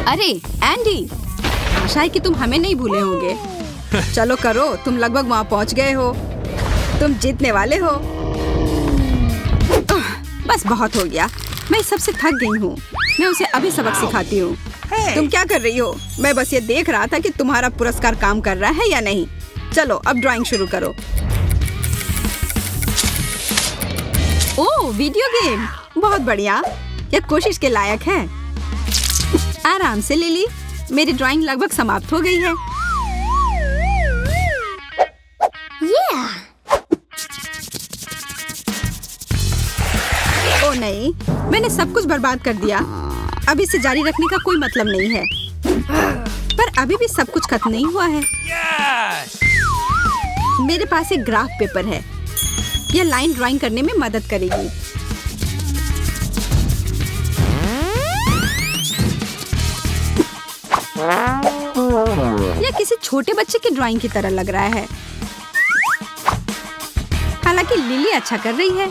अरे एंडी, आशा है कि तुम हमें नहीं भूले होंगे। चलो करो, तुम लगभग वहाँ पहुँच गए हो। तुम जीतने वाले हो। बस बहुत हो गया, मैं इस सबसे थक गई हूँ। मैं उसे अभी सबक सिखाती हूँ। तुम क्या कर रही हो? मैं बस ये देख रहा था कि तुम्हारा पुरस्कार काम कर रहा है या नहीं। चलो अब ड्राइंग शुरू करो। ओह, वीडियो गेम, बहुत बढ़िया। यह कोशिश के लायक है। आराम से लिली, मेरी ड्राइंग लगभग समाप्त हो गई है। ओह नहीं, मैंने सब कुछ बर्बाद कर दिया। अब इसे जारी रखने का कोई मतलब नहीं है। पर अभी भी सब कुछ खत्म नहीं हुआ है। मेरे पास एक ग्राफ पेपर है। यह लाइन ड्राइंग करने में मदद करेगी। यह किसी छोटे बच्चे की ड्राइंग की तरह लग रहा है। हालांकि लिली अच्छा कर रही है।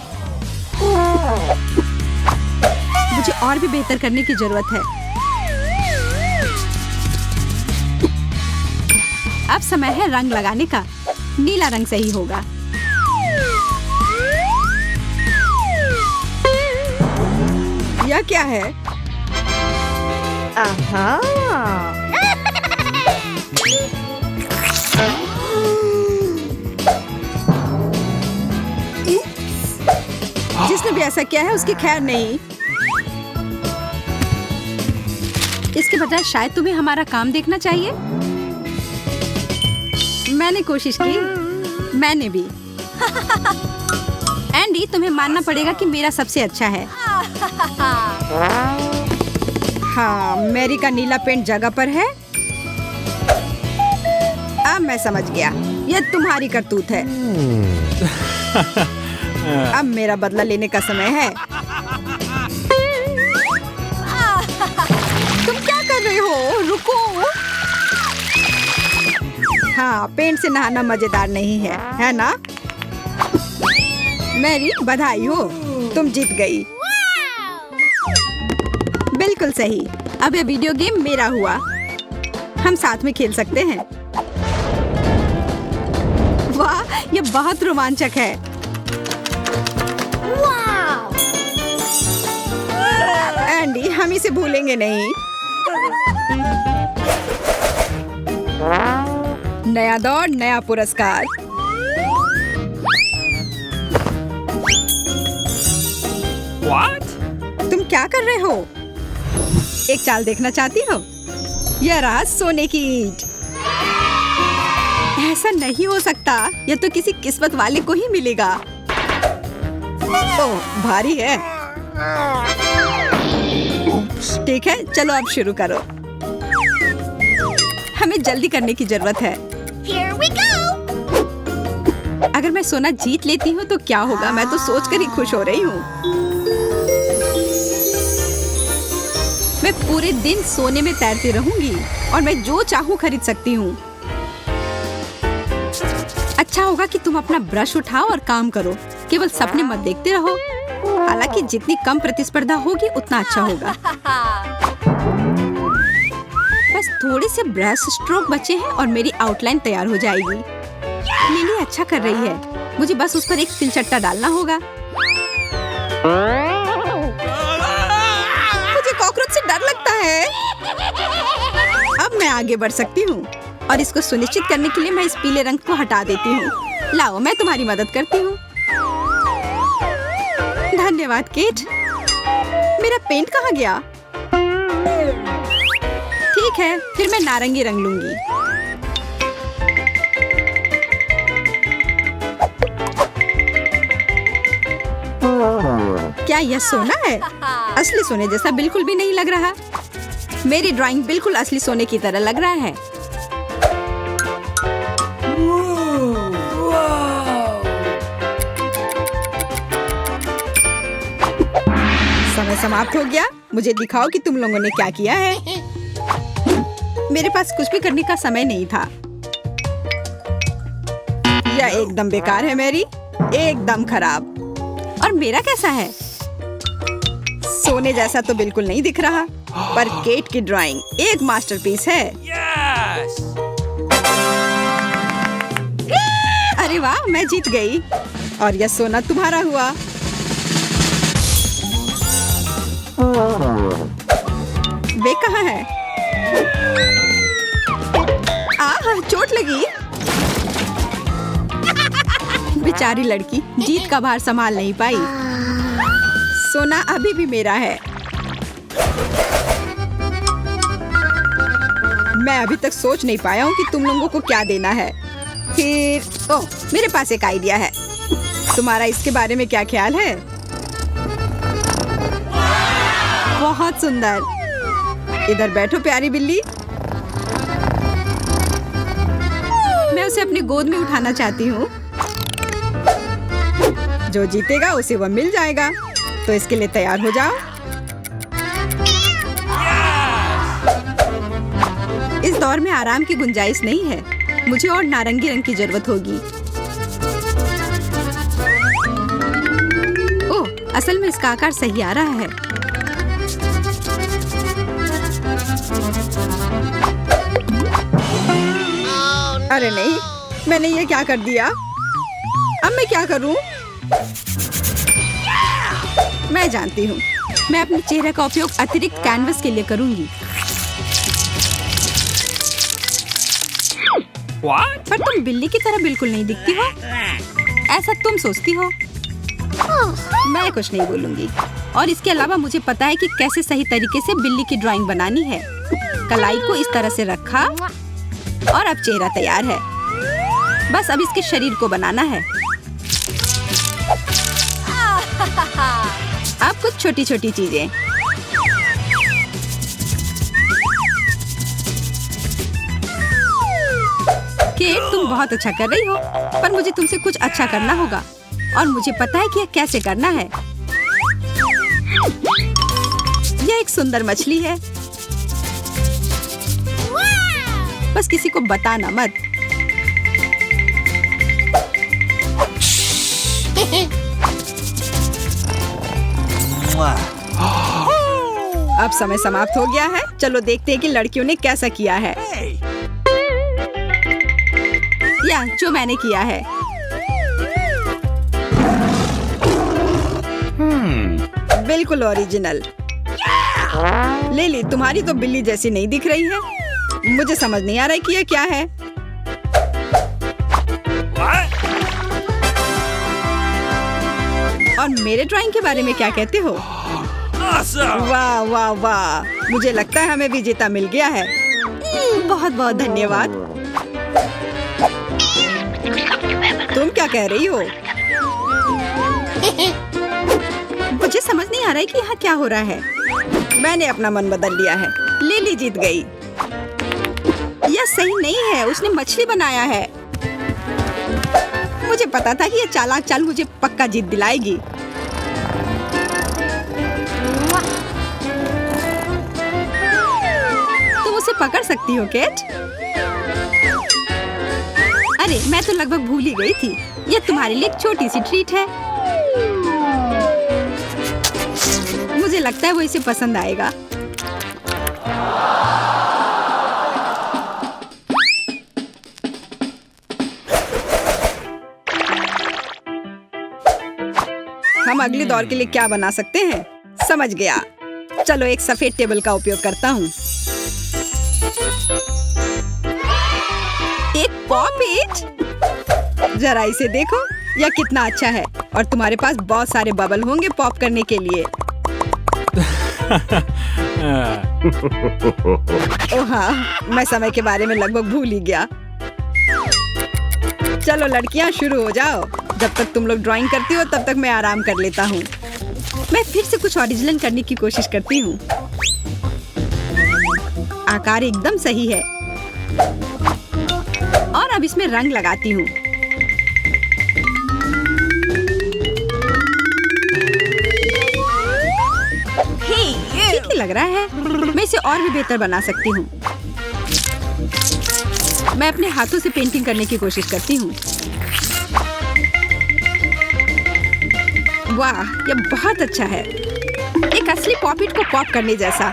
मुझे और भी बेहतर करने की जरूरत है। अब समय है रंग लगाने का। नीला रंग सही होगा। यह क्या है? जिसने भी ऐसा किया है उसकी खैर नहीं। इसके बजाय शायद तुम्हें हमारा काम देखना चाहिए। मैंने कोशिश की। मैंने भी। एंडी, तुम्हें मानना पड़ेगा कि मेरा सबसे अच्छा है। हाँ, मैरी का नीला पेंट जगह पर है। अब मैं समझ गया, यह तुम्हारी करतूत है। अब मेरा बदला लेने का समय है। तुम क्या कर रहे हो? रुको। हाँ, पेंट से नहाना मजेदार नहीं है ना? मैरी, बधाई हो, तुम जीत गई। बिल्कुल सही। अब यह वीडियो गेम मेरा हुआ। हम साथ में खेल सकते हैं। वाह, यह बहुत रोमांचक है। एंडी, हम इसे भूलेंगे नहीं। नया दौर, नया पुरस्कार। What? तुम क्या कर रहे हो? एक चाल देखना चाहती हो? यह रहा सोने की ईंट। ऐसा नहीं हो सकता। यह तो किसी किस्मत वाले को ही मिलेगा। ओह, भारी है। ठीक है, चलो अब शुरू करो। हमें जल्दी करने की जरूरत है। Here we go! अगर मैं सोना जीत लेती हूँ तो क्या होगा? मैं तो सोचकर ही खुश हो रही हूँ। मैं पूरे दिन सोने में तैरती रहूंगी और मैं जो चाहूँ खरीद सकती हूँ। अच्छा होगा कि तुम अपना ब्रश उठाओ और काम करो। केवल सपने मत देखते रहो। हालांकि जितनी कम प्रतिस्पर्धा होगी उतना अच्छा होगा। बस थोड़े से ब्रश स्ट्रोक बचे हैं और मेरी आउटलाइन तैयार हो जाएगी। लिली अच्छा कर रही है। मुझे बस उस पर एक तिलचट्टा डालना होगा। मुझे कॉकरोच से डर लगता है। अब मैं आगे बढ़ सकती हूँ और इसको सुनिश्चित करने के लिए मैं इस पीले रंग को हटा देती हूँ। लाओ, मैं तुम्हारी मदद करती हूँ। धन्यवाद केट। मेरा पेंट कहाँ गया? ठीक है, फिर मैं नारंगी रंग लूंगी। क्या यह सोना है? असली सोने जैसा बिल्कुल भी नहीं लग रहा। मेरी ड्राइंग बिल्कुल असली सोने की तरह लग रहा है। समय समाप्त हो गया। मुझे दिखाओ कि तुम लोगों ने क्या किया है। मेरे पास कुछ भी करने का समय नहीं था। यह एकदम बेकार है मैरी, एकदम खराब। और मेरा कैसा है? सोने जैसा तो बिल्कुल नहीं दिख रहा। पर केट की ड्राइंग एक मास्टरपीस है। Yes! अरे वाह, मैं जीत गई और यह सोना तुम्हारा हुआ। वे कहाँ है? चोट लगी। बेचारी लड़की जीत का भार संभाल नहीं पाई। सोना अभी भी मेरा है। मैं अभी तक सोच नहीं पाया हूँ कि तुम लोगों को क्या देना है। फिर ओह, मेरे पास एक आइडिया है। तुम्हारा इसके बारे में क्या ख्याल है? बहुत सुंदर। इधर बैठो प्यारी बिल्ली। मैं उसे अपनी गोद में उठाना चाहती हूँ। जो जीतेगा उसे वह मिल जाएगा। तो इसके लिए तैयार हो जाओ। इस दौर में आराम की गुंजाइश नहीं है। मुझे और नारंगी रंग की जरूरत होगी। ओह, असल में इसका आकार सही आ रहा है। अरे नहीं, मैंने ये क्या कर दिया? अब मैं क्या करूं? मैं जानती हूँ। मैं अपने चेहरे का उपयोग अतिरिक्त कैनवस के लिए करूंगी। What? पर तुम बिल्ली की तरह बिल्कुल नहीं दिखती हो। ऐसा तुम सोचती हो। मैं कुछ नहीं बोलूंगी। और इसके अलावा मुझे पता है कि कैसे सही तरीके से बिल्ली की ड्राइंग बनानी है। कलाई को इस तरह से रखा और अब चेहरा तैयार है। बस अब इसके शरीर को बनाना है। अब कुछ छोटी छोटी चीजें। केट, तुम बहुत अच्छा कर रही हो, पर मुझे तुमसे कुछ अच्छा करना होगा और मुझे पता है कि यह कैसे करना है। यह एक सुंदर मछली है। बस किसी को बताना मत। अब समय समाप्त हो गया है। चलो देखते हैं कि लड़कियों ने कैसा किया है। या जो मैंने किया है। बिल्कुल ओरिजिनल। लिली, तुम्हारी तो बिल्ली जैसी नहीं दिख रही है। मुझे समझ नहीं आ रहा है कि यह क्या है। What? और मेरे ड्राइंग के बारे में क्या कहते हो? Awesome! वाह वाह वाह, मुझे लगता है हमें विजेता मिल गया है। बहुत बहुत धन्यवाद। तुम क्या कह रही हो? मुझे समझ नहीं आ रहा है कि यहाँ क्या हो रहा है। मैंने अपना मन बदल लिया है। लिली जीत गई। यह सही नहीं है। उसने मछली बनाया है। मुझे पता था कि यह चालाक चाल मुझे पक्का जीत दिलाएगी। तुम उसे पकड़ सकती हो केट? अरे, मैं तो लगभग भूल ही गई थी। यह तुम्हारे लिए एक छोटी सी ट्रीट है। मुझे लगता है वो इसे पसंद आएगा। हम अगले दौर के लिए क्या बना सकते हैं? समझ गया। चलो एक सफेद टेबल का उपयोग करता हूँ। एक पॉप। जरा इसे देखो, यह कितना अच्छा है। और तुम्हारे पास बहुत सारे बबल होंगे पॉप करने के लिए। ओह हाँ, मैं समय के बारे में लगभग भूल ही गया। चलो लड़कियां, शुरू हो जाओ। जब तक तुम लोग ड्राइंग करती हो तब तक मैं आराम कर लेता हूँ। मैं फिर से कुछ ओरिजिनल करने की कोशिश करती हूँ। आकार एकदम सही है। और अब इसमें रंग लगाती हूँ। ठीक ही लग रहा है। मैं इसे और भी बेहतर बना सकती हूँ। मैं अपने हाथों से पेंटिंग करने की कोशिश करती हूँ। वाह, यह बहुत अच्छा है। एक असली पॉपिट को पॉप करने जैसा।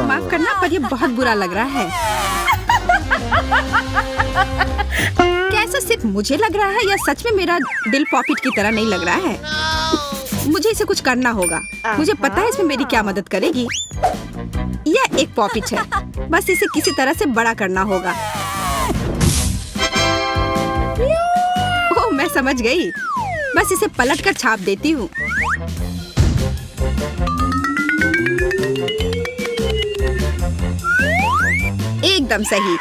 माफ करना पर ये बहुत बुरा लग रहा है। क्या ऐसा सिर्फ मुझे लग रहा है या सच में मेरा दिल पॉकेट की तरह नहीं लग रहा है? मुझे इसे कुछ करना होगा। मुझे पता है इसमें मेरी क्या मदद करेगी। यह एक पॉकेट है, बस इसे किसी तरह से बड़ा करना होगा। ओह, मैं समझ गई। बस इसे पलट कर छाप देती हूँ। एकदम सही।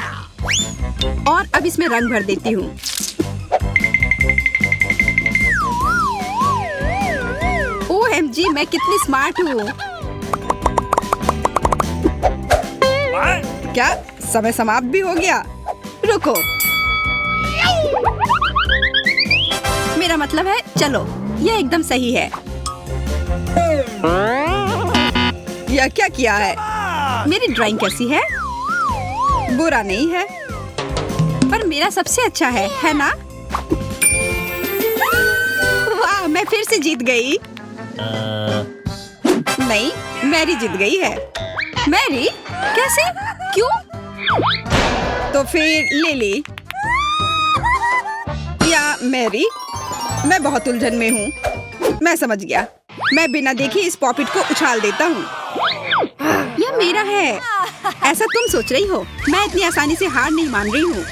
और अब इसमें रंग भर देती हूँ। OMG, मैं कितनी स्मार्ट हूँ। What? क्या समय समाप्त भी हो गया? रुको, मेरा मतलब है चलो, यह एकदम सही है। यह क्या किया है? मेरी ड्राइंग कैसी है? बुरा नहीं है, पर मेरा सबसे अच्छा है ना? वाह, मैं फिर से जीत गई। नहीं, मैरी जीत गई है। मैरी? कैसे? क्यों? तो फिर लिली या मैरी? मैं बहुत उलझन में हूँ। मैं समझ गया। मैं बिना देखे इस पॉकेट को उछाल देता हूँ। यह मेरा है। ऐसा तुम सोच रही हो? मैं इतनी आसानी से हार नहीं मान रही हूँ।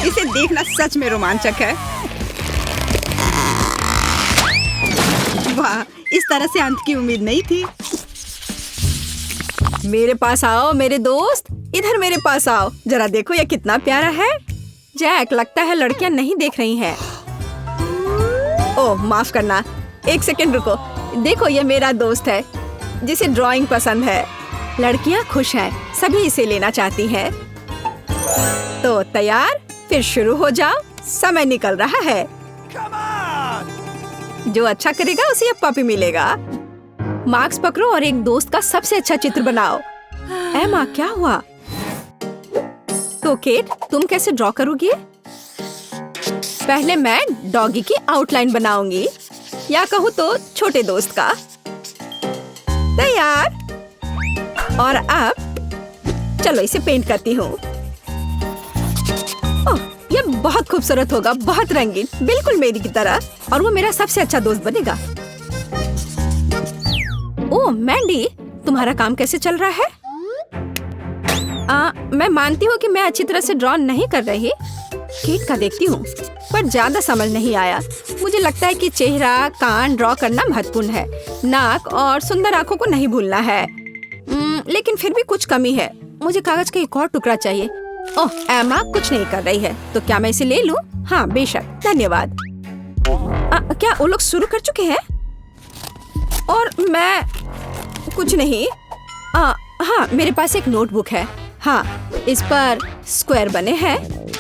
इसे देखना सच में रोमांचक है। वाह, इस तरह से अंत की उम्मीद नहीं थी। मेरे पास आओ मेरे दोस्त, इधर मेरे पास आओ। जरा देखो यह कितना प्यारा है। जैक, लगता है लड़कियां नहीं देख रही हैं। ओह, माफ करना, एक सेकंड रुको। देखो, यह मेरा दोस्त है जिसे ड्राइंग पसंद है। लड़कियां खुश हैं, सभी इसे लेना चाहती हैं। तो तैयार? फिर शुरू हो जाओ, समय निकल रहा है। Come on! जो अच्छा करेगा उसे यह पपी मिलेगा। मार्क्स पकड़ो और एक दोस्त का सबसे अच्छा चित्र बनाओ। एमा, क्या हुआ? तो केट, तुम कैसे ड्रॉ करोगी? पहले मैं डॉगी की आउटलाइन बनाऊंगी, या कहूँ तो छोटे दोस्त का। तैयार? और अब चलो इसे पेंट करती हूँ। ओह, यह बहुत खूबसूरत होगा, बहुत रंगीन, बिल्कुल मेरी की तरह। और वो मेरा सबसे अच्छा दोस्त बनेगा। ओह मैंडी, तुम्हारा काम कैसे चल रहा है? मैं मानती हूँ कि मैं अच्छी तरह से ड्रॉ नहीं कर रही। केट का देखती हूँ, पर ज्यादा समझ नहीं आया। मुझे लगता है कि चेहरा, कान ड्रॉ करना महत्वपूर्ण है। नाक और सुंदर आंखों को नहीं भूलना है। लेकिन फिर भी कुछ कमी है। मुझे कागज का एक और टुकड़ा चाहिए। ओह, एमा कुछ नहीं कर रही है, तो क्या मैं इसे ले लूं? हाँ बेशक, धन्यवाद। क्या वो लोग शुरू कर चुके हैं? और मैं कुछ नहीं। हाँ, मेरे पास एक नोटबुक है। हाँ, इस पर स्क्वायर बने हैं,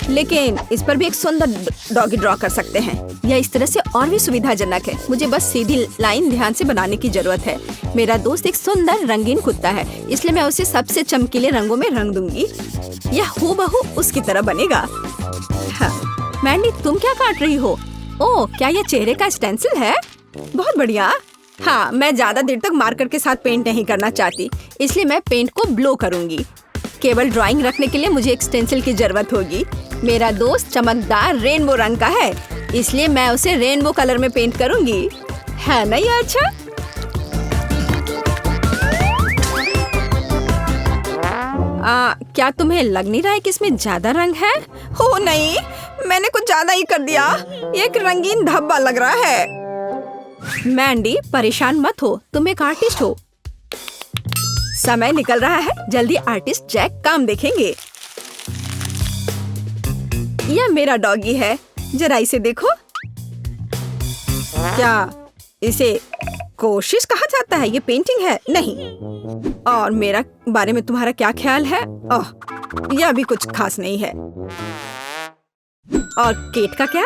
लेकिन इस पर भी एक सुंदर डॉगी ड्रॉ कर सकते हैं। यह इस तरह से और भी सुविधाजनक है। मुझे बस सीधी लाइन ध्यान से बनाने की जरूरत है। मेरा दोस्त एक सुंदर रंगीन कुत्ता है, इसलिए मैं उसे सबसे चमकीले रंगों में रंग दूंगी। यह हूबहू उसकी तरह बनेगा। हाँ, मैंडी, तुम क्या काट रही हो? ओह, क्या यह चेहरे का स्टेंसिल है? बहुत बढ़िया। हाँ, मैं ज्यादा देर तक मार्कर के साथ पेंट नहीं करना चाहती, इसलिए मैं पेंट को ब्लो करूंगी। केवल ड्राइंग रखने के लिए मुझे एक स्टेंसिल की जरूरत होगी। मेरा दोस्त चमकदार रेनबो रंग का है, इसलिए मैं उसे रेनबो कलर में पेंट करूंगी। है ना ये अच्छा? क्या तुम्हें लग नहीं रहा है कि इसमें ज्यादा रंग है? हो नहीं, मैंने कुछ ज्यादा ही कर दिया। एक रंगीन धब्बा लग रहा है। मैंडी, परेशान मत हो, तुम एक आर्टिस्ट हो। समय निकल रहा है, जल्दी आर्टिस्ट जैक काम देखेंगे। यह मेरा डॉगी है, जरा इसे देखो। क्या इसे कोशिश कहा जाता है? ये पेंटिंग है? नहीं। और मेरा बारे में तुम्हारा क्या ख्याल है? ओह, यह भी कुछ खास नहीं है। और केट का क्या?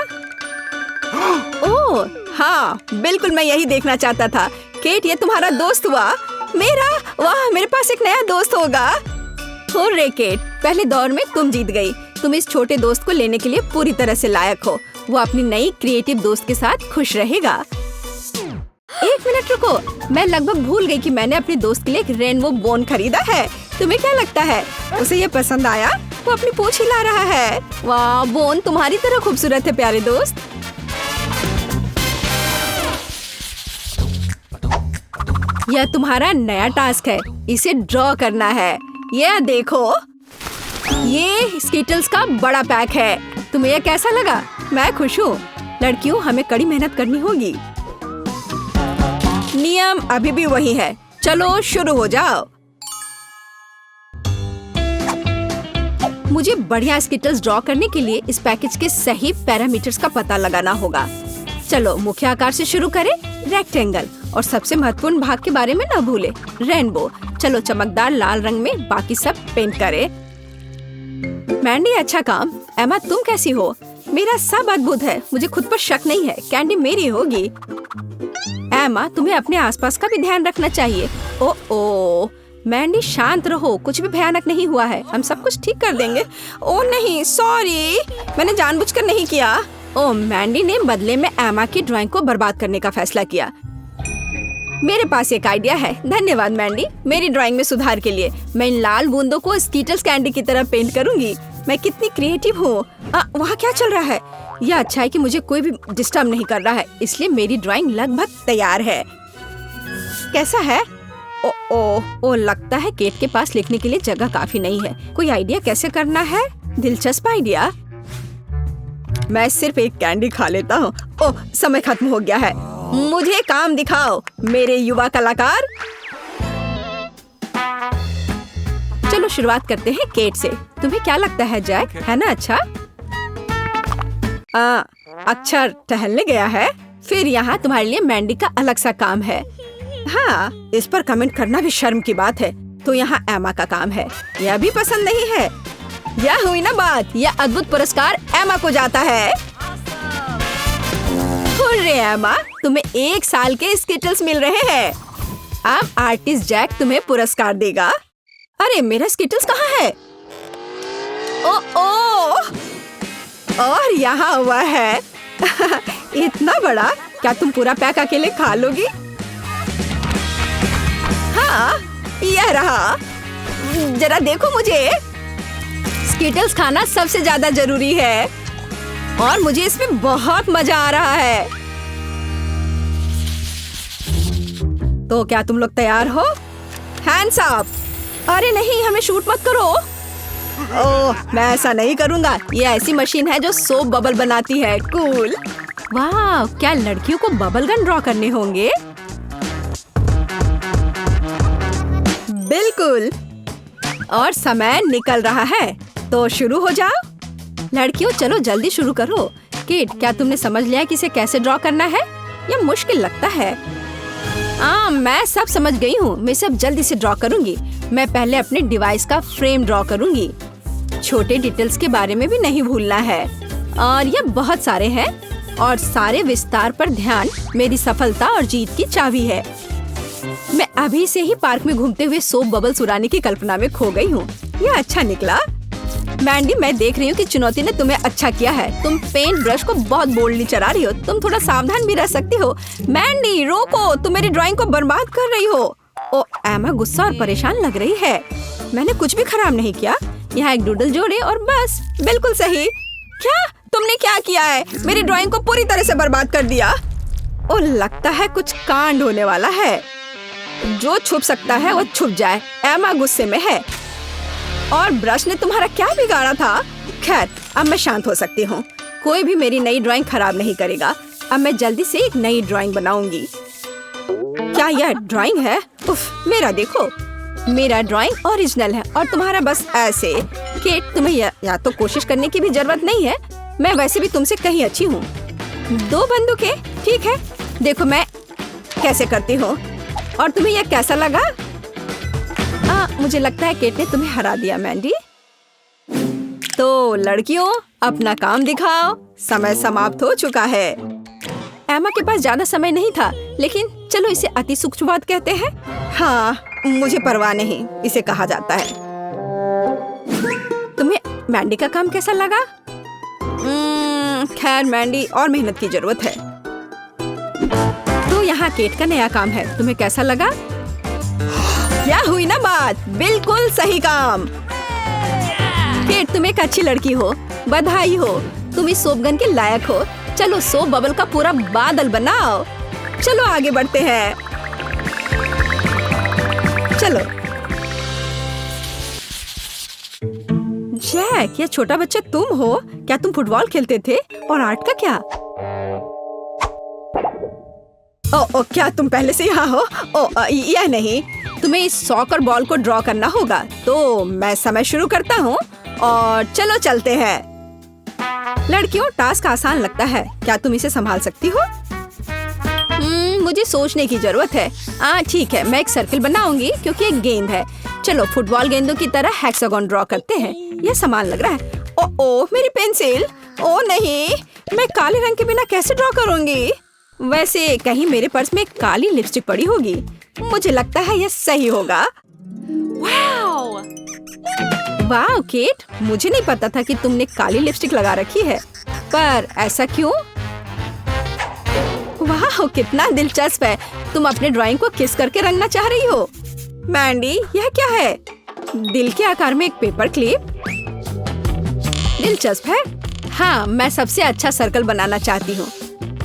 ओह हाँ, बिल्कुल मैं यही देखना चाहता था। केट, ये तुम्हारा दोस्त हुआ। मेरा? वाह, मेरे पास एक नया दोस्त होगा। हो रे केट, पहले दौर में तुम जीत गई। तुम इस छोटे दोस्त को लेने के लिए पूरी तरह से लायक हो। वो अपनी नई क्रिएटिव दोस्त के साथ खुश रहेगा। एक मिनट रुको, मैं लगभग भूल गई कि मैंने अपने दोस्त के लिए एक रेनबो बोन खरीदा है। तुम्हें क्या लगता है उसे ये पसंद आया? वो अपनी पूंछ हिला रहा है। वाह, बोन तुम्हारी तरह खूबसूरत है प्यारे दोस्त। यह तुम्हारा नया टास्क है, इसे ड्रॉ करना है। यह देखो, ये स्किटल्स का बड़ा पैक है। तुम्हें यह कैसा लगा? मैं खुश हूँ। लड़कियों, हमें कड़ी मेहनत करनी होगी। नियम अभी भी वही है। चलो शुरू हो जाओ। मुझे बढ़िया स्किटल्स ड्रॉ करने के लिए इस पैकेज के सही पैरामीटर्स का पता लगाना होगा। चलो मुख्य आकार से शुरू करें, रेक्टेंगल, और सबसे महत्वपूर्ण भाग के बारे में न भूले, रेनबो। चलो चमकदार लाल रंग में बाकी सब पेंट करें। मैंडी, अच्छा काम। एमा, तुम कैसी हो? मेरा सब अद्भुत है, मुझे खुद पर शक नहीं है। कैंडी मेरी होगी। एमा, तुम्हें अपने आसपास का भी ध्यान रखना चाहिए। ओ मैंडी, शांत रहो, कुछ भी भयानक नहीं हुआ है, हम सब कुछ ठीक कर देंगे। ओ नहीं, सॉरी, मैंने जानबूझकर नहीं किया। ओ, मैंडी ने बदले में एमा की ड्राइंग को बर्बाद करने का फैसला किया। मेरे पास एक आइडिया है। धन्यवाद मैंडी, मेरी ड्राइंग में सुधार के लिए। मैं इन लाल बूंदों को स्कीटल्स कैंडी की तरह पेंट करूंगी। मैं कितनी क्रिएटिव हूँ। वहाँ क्या चल रहा है? यह अच्छा है कि मुझे कोई भी डिस्टर्ब नहीं कर रहा है, इसलिए मेरी ड्राइंग लगभग तैयार है। कैसा है? ओ, लगता है केट के पास लिखने के लिए जगह काफी नहीं है। कोई आइडिया कैसे करना है? दिलचस्प आइडिया। मैं सिर्फ एक कैंडी खा लेता हूँ। ओह, समय खत्म हो गया है। मुझे काम दिखाओ, मेरे युवा कलाकार। चलो शुरुआत करते हैं केट से। तुम्हें क्या लगता है जैक, है ना अच्छा? अक्षर टहलने गया है। फिर यहाँ तुम्हारे लिए मैंडी का अलग सा काम है। हाँ, इस पर कमेंट करना भी शर्म की बात है। तो यहाँ एमा का काम है। यह भी पसंद नहीं है। यह हुई ना बात। यह अद्भुत पुरस्कार एमा को जाता है। हुर्रे एमा, तुम्हें 1 साल के स्किटल्स मिल रहे हैं। अब आर्टिस्ट जैक तुम्हें पुरस्कार देगा। अरे, मेरा स्किटल्स कहाँ है? ओ, और यहाँ हुआ है। इतना बड़ा, क्या तुम पूरा पैक अकेले खा लोगी? हाँ, यह रहा। जरा देखो मुझे। स्किटल्स खाना सबसे ज्यादा जरूरी है और मुझे इसमें बहुत मजा आ रहा है। तो क्या तुम लोग तैयार हो? Hands up. अरे नहीं, हमें शूट मत करो। ओह, मैं ऐसा नहीं करूँगा। ये ऐसी मशीन है जो सोप बबल बनाती है। कूल। वाह, क्या लड़कियों को बबल गन ड्रॉ करने होंगे? बिल्कुल। और समय निकल रहा है, तो शुरू हो जाओ। लड़कियों, चलो जल्दी शुरू करो। किट, क्या तुमने समझ लिया कि इसे कैसे ड्रॉ करना है? यह मुश्किल लगता है। मैं सब समझ गई हूँ। मैं सब जल्दी से ड्रॉ करूँगी। मैं पहले अपने डिवाइस का फ्रेम ड्रॉ करूँगी। छोटे डिटेल्स के बारे में भी नहीं भूलना है। और यह बहुत सारे हैं और सारे विस्तार पर ध्यान मेरी सफलता और जीत की चाबी है। मैं अभी से ही पार्क में घूमते हुए सोप बबल्स उड़ाने की कल्पना में खो गई हूँ। यह अच्छा निकला। मैंडी, मैं देख रही हूँ कि चुनौती ने तुम्हें अच्छा किया है। तुम पेंट ब्रश को बहुत बोल्डली चला रही हो। तुम थोड़ा सावधान भी रह सकती हो। मैंडी, रोको, तुम मेरी ड्राइंग को बर्बाद कर रही हो। ओ, एमा गुस्सा और परेशान लग रही है। मैंने कुछ भी खराब नहीं किया। यहाँ एक डूडल जोड़े और बस। बिल्कुल सही। क्या तुमने क्या किया है? मेरी ड्राइंग को पूरी तरह से बर्बाद कर दिया। ओ, लगता है कुछ कांड होने वाला है। जो छुप सकता है वो छुप जाए। एमा गुस्से में है। और ब्रश ने तुम्हारा क्या बिगाड़ा था? खैर, अब मैं शांत हो सकती हूँ। कोई भी मेरी नई ड्राइंग खराब नहीं करेगा। अब मैं जल्दी से एक नई ड्राइंग बनाऊंगी। क्या यह ड्राइंग है? उफ, मेरा देखो। मेरा ड्राइंग ओरिजिनल है और तुम्हारा बस ऐसे। केट, तुम्हें या तो कोशिश करने की भी जरूरत नहीं है। मैं वैसे भी तुमसे कहीं अच्छी हूँ। 2 बंदूकें, ठीक है। देखो मैं कैसे करती हूँ। और तुम्हें यह कैसा लगा? मुझे लगता है केट ने तुम्हें हरा दिया मैंडी। तो लड़कियों, अपना काम दिखाओ। समय समाप्त हो चुका है। एमा के पास ज्यादा समय नहीं था, लेकिन चलो इसे अति सूक्ष्म बात कहते हैं। हाँ, मुझे परवाह नहीं, इसे कहा जाता है। तुम्हें मैंडी का काम कैसा लगा? खैर मैंडी, और मेहनत की जरूरत है। तो यहाँ केट का नया काम है, तुम्हें कैसा लगा? क्या हुई ना बात, बिल्कुल सही काम। केट तुम एक अच्छी लड़की हो, बधाई हो, तुम इस सोप गन के लायक हो। चलो सोप बबल का पूरा बादल बनाओ। चलो आगे बढ़ते हैं। चलो। जैक, ये छोटा बच्चा तुम हो? क्या तुम फुटबॉल खेलते थे? और आर्ट का क्या? ओ, क्या तुम पहले से यहाँ हो? यह नहीं, तुम्हें इस सॉकर बॉल को ड्रॉ करना होगा। तो मैं समय शुरू करता हूँ और चलो चलते हैं। लड़कियों, टास्क आसान लगता है, क्या तुम इसे संभाल सकती हो? मुझे सोचने की जरूरत है। ठीक है, मैं एक सर्कल बनाऊंगी क्योंकि एक गेंद है। चलो फुटबॉल गेंदों की तरह हेक्सागोन ड्रॉ करते हैं। यह समान लग रहा है। ओ मेरी पेंसिल। ओ नहीं, मैं काले रंग के बिना कैसे ड्रॉ करूंगी? वैसे कहीं मेरे पर्स में काली लिपस्टिक पड़ी होगी। मुझे लगता है यह सही होगा। वाह केट, मुझे नहीं पता था कि तुमने काली लिपस्टिक लगा रखी है। पर ऐसा क्यों? वाह, कितना दिलचस्प है। तुम अपने ड्राइंग को किस करके रंगना चाह रही हो? मैंडी, यह क्या है? दिल के आकार में एक पेपर क्लिप। दिलचस्प है। हाँ, मैं सबसे अच्छा सर्कल बनाना चाहती हूँ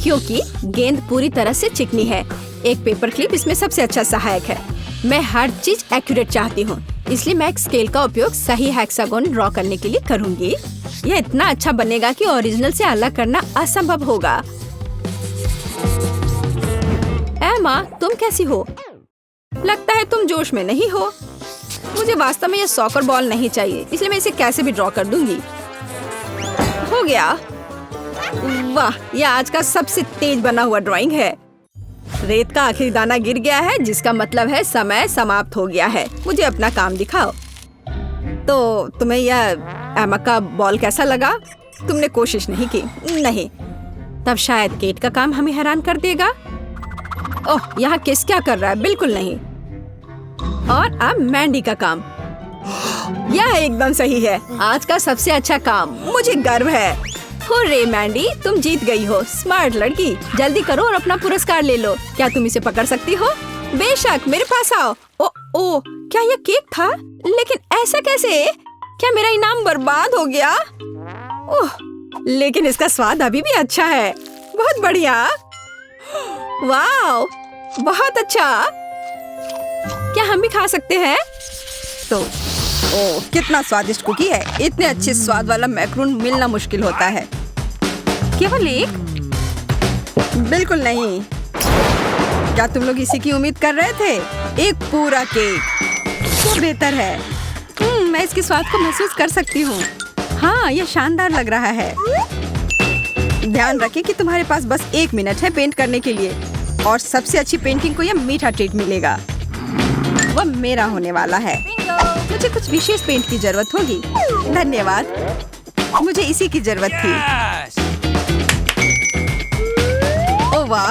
क्योंकि गेंद पूरी तरह से चिकनी है। एक पेपर क्लिप इसमें सबसे अच्छा सहायक है। मैं हर चीज एक्यूरेट चाहती हूँ, इसलिए मैं एक स्केल का उपयोग सही हेक्सागोन ड्रॉ करने के लिए करूँगी। यह इतना अच्छा बनेगा कि ओरिजिनल से अलग करना असंभव होगा। एमा, तुम कैसी हो? लगता है तुम जोश में नहीं हो। मुझे वास्तव में यह सॉकर बॉल नहीं चाहिए, इसलिए मैं इसे कैसे भी ड्रॉ कर दूंगी। हो गया। वाह, यह आज का सबसे तेज बना हुआ ड्राइंग है। रेत का आखिरी दाना गिर गया है, जिसका मतलब है समय समाप्त हो गया है। मुझे अपना काम दिखाओ। तो तुम्हें यह एमा का बॉल कैसा लगा? तुमने कोशिश नहीं की? नहीं। तब शायद केट का काम हमें हैरान कर देगा। ओह, यहाँ किस क्या कर रहा है? बिल्कुल नहीं। और अब मैंडी का काम। यह एकदम सही है। आज का सबसे अच्छा काम। मुझे गर्व है। हुर्रे मैंडी, तुम जीत गई हो। स्मार्ट लड़की, जल्दी करो और अपना पुरस्कार ले लो। क्या तुम इसे पकड़ सकती हो? बेशक, मेरे पास आओ। ओ, क्या यह केक था? लेकिन ऐसा कैसे? क्या मेरा इनाम बर्बाद हो गया? ओह, लेकिन इसका स्वाद अभी भी अच्छा है। बहुत बढ़िया। वाह, बहुत अच्छा। क्या हम भी खा सकते हैं? तो कितना स्वादिष्ट कुकी है। इतने अच्छे स्वाद वाला मैक्रोन मिलना मुश्किल होता है। केवल एक? बिल्कुल नहीं। क्या तुम लोग इसी की उम्मीद कर रहे थे? एक पूरा केक तो बेहतर है। मैं इसके स्वाद को महसूस कर सकती हूँ। हाँ, यह शानदार लग रहा है। ध्यान रखें कि तुम्हारे पास बस 1 मिनट है पेंट करने के लिए, और सबसे अच्छी पेंटिंग को यह मीठा ट्रीट मिलेगा। वह मेरा होने वाला है। मुझे कुछ विशेष पेंट की जरूरत होगी। धन्यवाद, मुझे इसी की जरूरत थी। ओह वाह,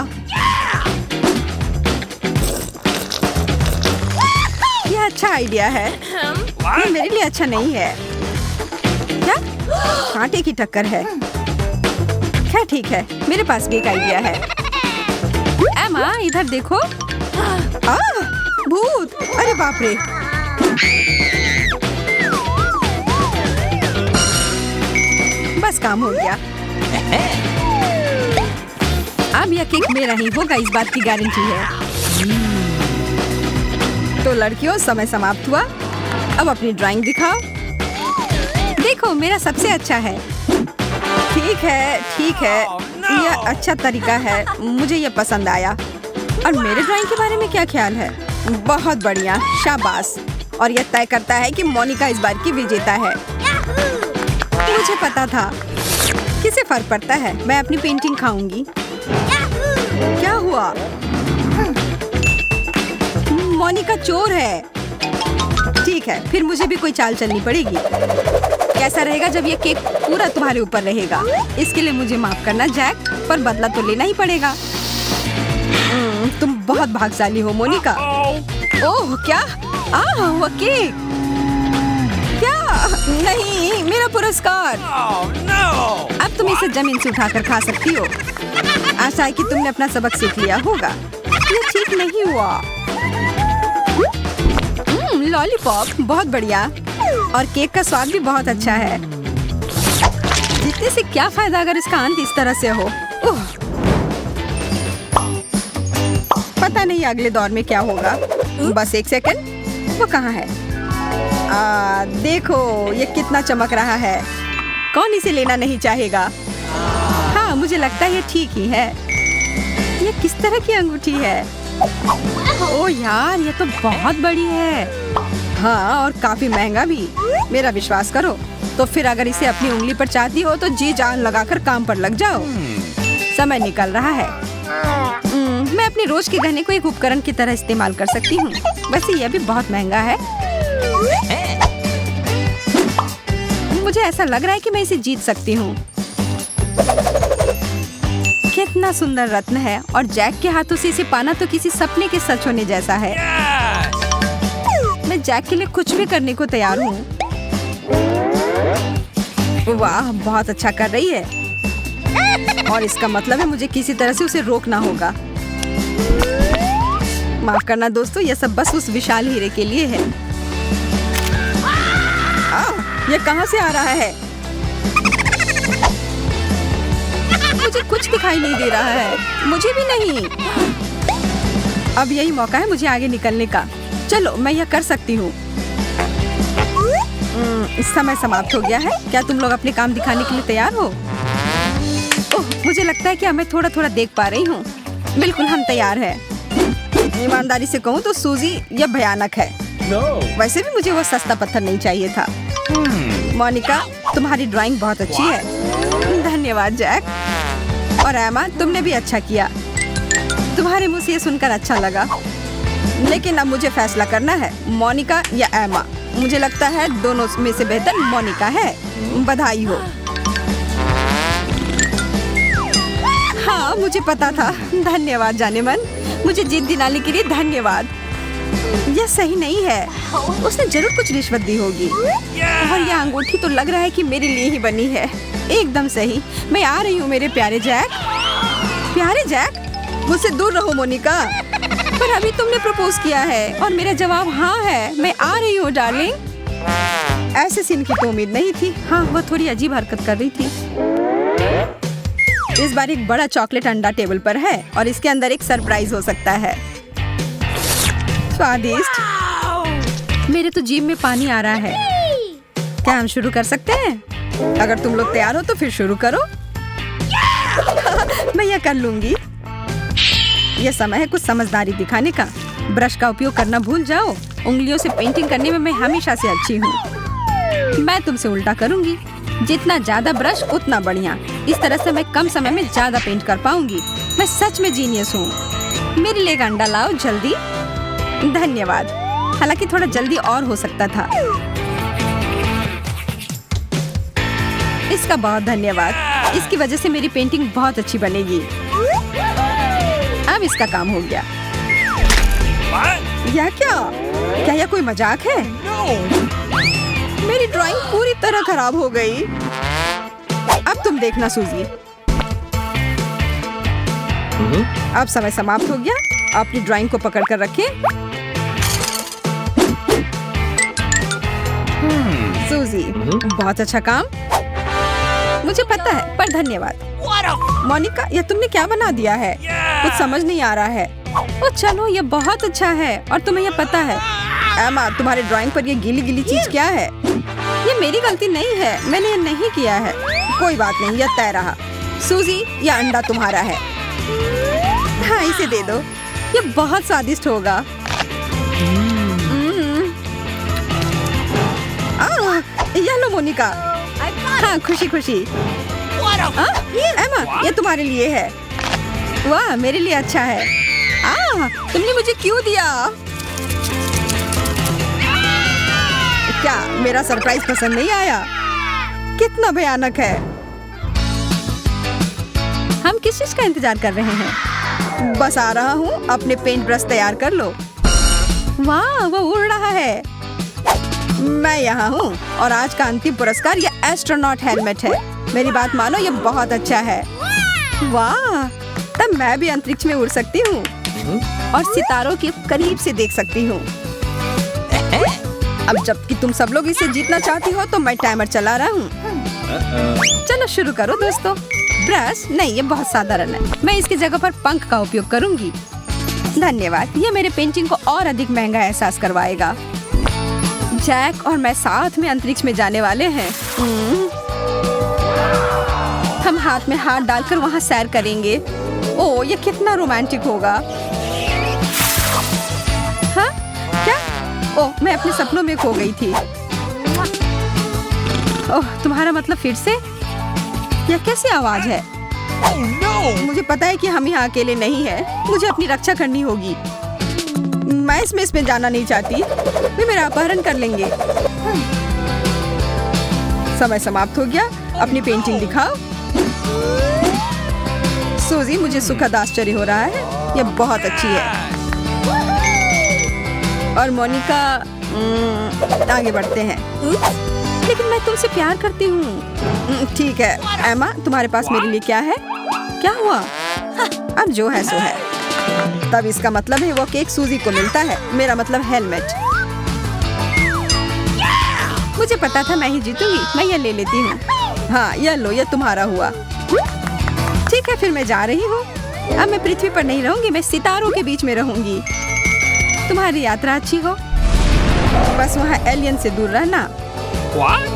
यह अच्छा आइडिया है। ये मेरे लिए अच्छा नहीं है। क्या? कांटे की टक्कर है। खैर ठीक है, मेरे पास भी एक आइडिया है। एमा, इधर देखो। भूत! अरे बाप रे! बस काम हो गया। अब यह केक मेरा ही होगा, इस बात की गारंटी है। तो लड़कियों, समय समाप्त हुआ। अब अपनी ड्राइंग दिखाओ। देखो, मेरा सबसे अच्छा है। ठीक है, यह अच्छा तरीका है। मुझे यह पसंद आया। और मेरे ड्राइंग के बारे में क्या ख्याल है? बहुत बढ़िया, शाबाश। और यह तय करता है कि मोनिका इस बार की विजेता है। मुझे पता था। किसे फर्क पड़ता है? मैं अपनी पेंटिंग खाऊंगी। क्या हुआ? मोनिका चोर है। ठीक है, फिर मुझे भी कोई चाल चलनी पड़ेगी। कैसा रहेगा जब ये केक पूरा तुम्हारे ऊपर रहेगा? इसके लिए मुझे माफ करना जैक, पर बदला तो लेना ही पड़ेगा। तुम बहुत भाग्यशाली हो मोनिका। ओह, क्या? वो केक! क्या? नहीं, मेरा पुरस्कार। अब तुम इसे जमीन से उठाकर खा सकती हो। आशा है कि तुमने अपना सबक सीख लिया होगा। ठीक नहीं हुआ। लॉलीपॉप बहुत बढ़िया और केक का स्वाद भी बहुत अच्छा है। जीतने से क्या फायदा अगर इसका अंत इस तरह से हो। पता नहीं अगले दौर में क्या होगा। बस एक सेकंड, वो कहाँ है? देखो ये कितना चमक रहा है। कौन इसे लेना नहीं चाहेगा? हाँ, मुझे लगता है ये ठीक ही है। ये किस तरह की अंगूठी है? ओ यार, ये तो बहुत बड़ी है। हाँ, और काफी महंगा भी। मेरा विश्वास करो। तो फिर अगर इसे अपनी उंगली पर चाहती हो तो जी जान लगाकर काम पर लग जाओ। समय निकल रहा है। मैं अपने रोज के गहने को एक उपकरण की तरह इस्तेमाल कर सकती हूँ। वैसे यह भी बहुत महंगा है। मुझे ऐसा लग रहा है कि मैं इसे जीत सकती हूँ। कितना सुंदर रत्न है और जैक के हाथों से इसे पाना तो किसी सपने के सच होने जैसा है। मैं जैक के लिए कुछ भी करने को तैयार हूँ। वाह, बहुत अच्छा कर रही है। और इसका मतलब है मुझे किसी तरह से उसे रोकना होगा। माफ करना दोस्तों, यह सब बस उस विशाल हीरे के लिए है। ये कहाँ से आ रहा है? मुझे कुछ दिखाई नहीं दे रहा है। मुझे भी नहीं। अब यही मौका है मुझे आगे निकलने का। चलो, मैं यह कर सकती हूँ। समय समाप्त हो गया है। क्या तुम लोग अपने काम दिखाने के लिए तैयार हो? ओह, मुझे लगता है कि मैं थोड़ा थोड़ा देख पा रही हूँ। बिल्कुल, हम तैयार हैं। ईमानदारी से कहूँ तो सूजी, यह भयानक है। वैसे भी मुझे वो सस्ता पत्थर नहीं चाहिए था। मोनिका, तुम्हारी ड्राइंग बहुत अच्छी है। धन्यवाद जैक। और एमा, तुमने भी अच्छा किया। तुम्हारे मुंह से ये सुनकर अच्छा लगा। लेकिन अब मुझे फैसला करना है, मोनिका या एमा। मुझे लगता है दोनों में से बेहतर मोनिका है। बधाई हो। हाँ, मुझे पता था। धन्यवाद जाने मन। मुझे जीत दिलाने के लिए धन्यवाद। यह सही नहीं है। उसने जरूर कुछ रिश्वत दी होगी। और यह अंगूठी तो लग रहा है कि मेरे लिए ही बनी है। एकदम सही। मैं आ रही हूँ मेरे प्यारे जैक। प्यारे जैक? मुझसे दूर रहो मोनिका। पर अभी तुमने प्रपोज किया है और मेरा जवाब हाँ है। मैं आ रही हूँ डार्लिंग। ऐसे सीन की तो उम्मीद नहीं थी। हाँ, वह थोड़ी अजीब हरकत कर रही थी। इस बार एक बड़ा चॉकलेट अंडा टेबल पर है और इसके अंदर एक सरप्राइज हो सकता है। स्वादिष्ट। मेरे तो जीभ में पानी आ रहा है। क्या हम शुरू कर सकते हैं? अगर तुम लोग तैयार हो तो फिर शुरू करो। मैं यह कर लूंगी। यह समय है कुछ समझदारी दिखाने का। ब्रश का उपयोग करना भूल जाओ। उंगलियों से पेंटिंग करने में मैं हमेशा से अच्छी हूँ। मैं तुमसे उल्टा करूंगी। जितना ज्यादा ब्रश उतना बढ़िया। इस तरह से मैं कम समय में ज्यादा पेंट कर पाऊंगी। मैं सच में जीनियस हूँ। मेरे लिए एक अंडा लाओ जल्दी। धन्यवाद। हालांकि थोड़ा जल्दी और हो सकता था। इसका बहुत धन्यवाद। इसकी वजह से मेरी पेंटिंग बहुत अच्छी बनेगी। अब इसका काम हो गया। यह क्या यह कोई मजाक है? मेरी ड्राइंग पूरी तरह खराब हो गई। अब तुम देखना सूजी। अब समय समाप्त हो गया। अपनी ड्राइंग को पकड़ कर रखें। सूजी, बहुत अच्छा काम। मुझे पता है, पर धन्यवाद। मोनिका, यह तुमने क्या बना दिया है? कुछ समझ नहीं आ रहा है। ओ चलो, यह बहुत अच्छा है और तुम्हें यह पता है। एमा, तुम्हारे ड्राइंग पर यह गीली गीली चीज क्या है? ये मेरी गलती नहीं है। मैंने ये नहीं किया है। कोई बात नहीं, यह तय रहा। सूजी, यह अंडा तुम्हारा है। हाँ, इसे दे दो। यह बहुत स्वादिष्ट होगा। यह लो मोनिका। हाँ, खुशी खुशी। एमा, ये तुम्हारे लिए है। वाह, मेरे लिए अच्छा है। तुमने मुझे क्यों दिया? क्या मेरा सरप्राइज पसंद नहीं आया? कितना भयानक है। हम किस चीज का इंतजार कर रहे हैं? बस आ रहा हूँ। अपने पेंट ब्रश तैयार कर लो। वाह, वो उड़ रहा है। मैं यहाँ हूँ और आज का अंतिम पुरस्कार ये एस्ट्रोनॉट हेलमेट है। मेरी बात मानो, ये बहुत अच्छा है। वाह, तब मैं भी अंतरिक्ष में उड़ सकती हूँ। और सितारों के करीब से देख सकती हूँ। अब जबकि तुम सब लोग इसे जीतना चाहती हो तो मैं टाइमर चला रहा हूँ। चलो शुरू करो दोस्तों। ब्रश नहीं, ये बहुत साधारण है। मैं इसकी जगह पर पंख का उपयोग करूंगी। धन्यवाद, ये मेरे पेंटिंग को और अधिक महंगा एहसास करवाएगा। जैक और मैं साथ में अंतरिक्ष में जाने वाले हैं। हम हाथ में हाथ डालकर वहाँ सैर करेंगे। ओह, ये कितना रोमांटिक होगा। हाँ क्या? ओह, मैं अपने सपनों में खो गई थी। ओह, तुम्हारा मतलब फिर से? यह कैसी आवाज है? Oh no! मुझे पता है कि हम यहाँ अकेले नहीं हैं। मुझे अपनी रक्षा करनी होगी। मैं इसमें जाना नहीं चाहती। वे मेरा अपहरण कर लेंगे। समय समाप्त हो गया। अपनी पेंटिंग दिखाओ। सूजी, मुझे सुखद आश्चर्य हो रहा है। यह बहुत अच्छी है। और मोनिका, आगे बढ़ते हैं। लेकिन मैं तुमसे प्यार करती हूँ। ठीक है एमा, तुम्हारे पास मेरे लिए क्या है? क्या हुआ? अब जो है सो है। तब इसका मतलब है वो केक सूजी को मिलता है। मेरा मतलब हेलमेट। मुझे पता था मैं ही जीतूंगी। मैं यह ले लेती हूँ। हाँ, यह लो, यह तुम्हारा हुआ। ठीक है, फिर मैं जा रही हूँ। अब मैं पृथ्वी पर नहीं रहूंगी, मैं सितारों के बीच में रहूंगी। तुम्हारी यात्रा अच्छी हो। बस वहाँ एलियन से दूर रहना। What?